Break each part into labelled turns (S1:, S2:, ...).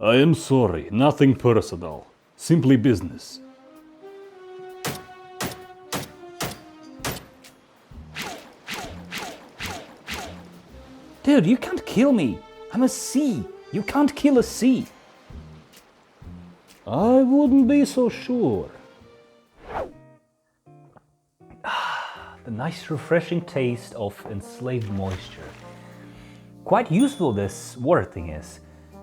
S1: I am sorry, nothing personal. Simply business.
S2: Dude, you can't kill me. I'm a sea. You can't kill a sea.
S1: I wouldn't be so sure.
S2: The nice refreshing taste of enslaved moisture. Quite useful this water thing is.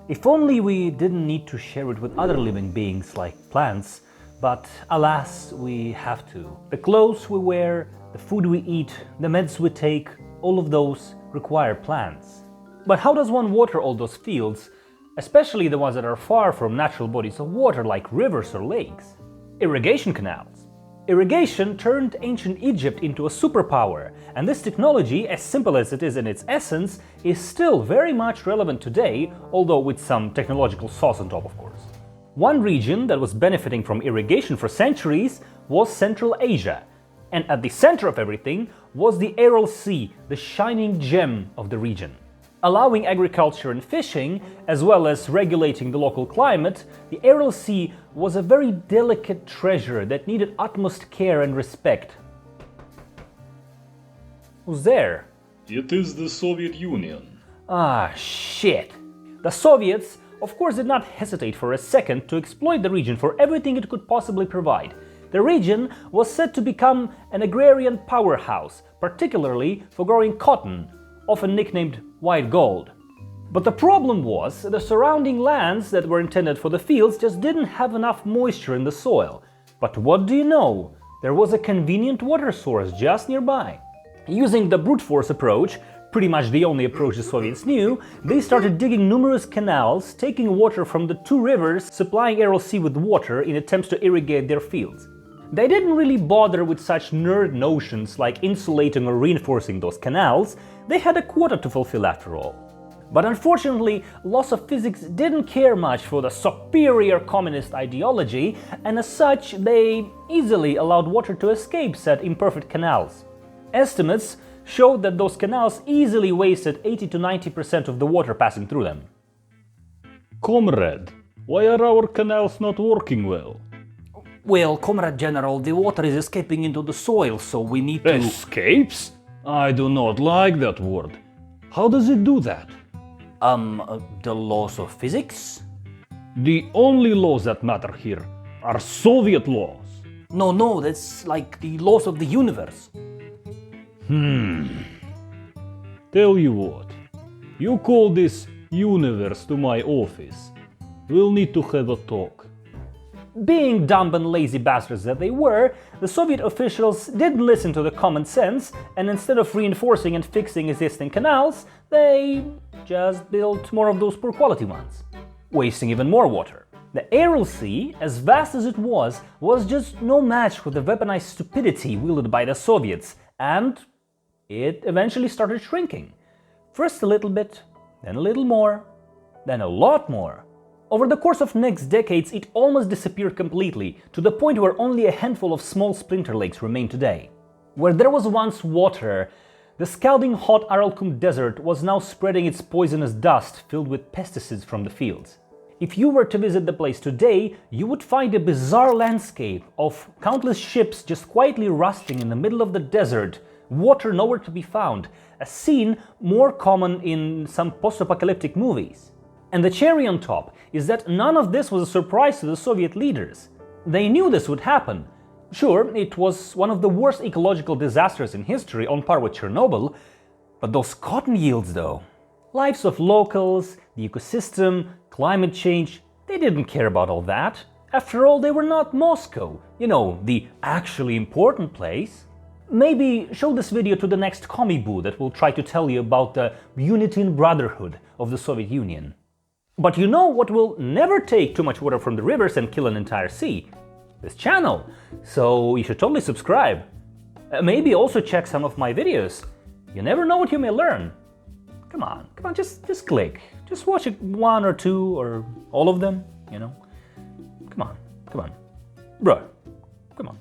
S2: If only we didn't need to share it with other living beings like plants, but alas, we have to. The clothes we wear, the food we eat, the meds we take, all of those require plants. But how does one water all those fields, especially the ones that are far from natural bodies of water like rivers or lakes? Irrigation canals. Irrigation turned ancient Egypt into a superpower, and this technology, as simple as it is in its essence, is still very much relevant today, although with some technological sauce on top, of course. One region that was benefiting from irrigation for centuries was Central Asia, and at the center of everything was the Aral Sea, the shining gem of the region. Allowing agriculture and fishing, as well as regulating the local climate, the Aral Sea was a very delicate treasure that needed utmost care and respect. Who's there?
S1: It is the Soviet Union.
S2: Ah, shit. The Soviets, of course, did not hesitate for a second to exploit the region for everything it could possibly provide. The region was said to become an agrarian powerhouse, particularly for growing cotton, often nicknamed white gold. But the problem was the surrounding lands that were intended for the fields just didn't have enough moisture in the soil. But what do you know? There was a convenient water source just nearby. Using the brute force approach, pretty much the only approach the Soviets knew, they started digging numerous canals, taking water from the two rivers, supplying Aral Sea with water in attempts to irrigate their fields. They didn't really bother with such nerd notions like insulating or reinforcing those canals. They had a quota to fulfill after all. But unfortunately, laws of physics didn't care much for the superior communist ideology, and as such, they easily allowed water to escape said imperfect canals. Estimates showed that those canals easily wasted 80 to 90% of the water passing through them.
S1: Comrade, why are our canals not working well?
S2: Well, Comrade General, the water is escaping into the soil, so we need to…
S1: Escapes? I do not like that word. How does it do that?
S2: The laws of physics?
S1: The only laws that matter here are Soviet laws.
S2: No, that's like the laws of the universe.
S1: Tell you what, you call this universe to my office. We'll need to have a talk.
S2: Being dumb and lazy bastards that they were, the Soviet officials didn't listen to the common sense, and instead of reinforcing and fixing existing canals, they just built more of those poor quality ones, wasting even more water. The Aral Sea, as vast as it was just no match for the weaponized stupidity wielded by the Soviets, and it eventually started shrinking. First a little bit, then a little more, then a lot more. Over the course of next decades, it almost disappeared completely, to the point where only a handful of small splinter lakes remain today. Where there was once water, the scalding hot Aralkum desert was now spreading its poisonous dust filled with pesticides from the fields. If you were to visit the place today, you would find a bizarre landscape of countless ships just quietly rusting in the middle of the desert, water nowhere to be found, a scene more common in some post-apocalyptic movies. And the cherry on top is that none of this was a surprise to the Soviet leaders. They knew this would happen. Sure, it was one of the worst ecological disasters in history, on par with Chernobyl, but those cotton yields though. Lives of locals, the ecosystem, climate change, they didn't care about all that. After all, they were not Moscow, the actually important place. Maybe show this video to the next commie boo that will try to tell you about the unity and brotherhood of the Soviet Union. But you know what will never take too much water from the rivers and kill an entire sea? This channel. So you should totally subscribe. Maybe also check some of my videos. You never know what you may learn. Come on, just click. Just watch one or two or all of them, Come on. Bro, come on.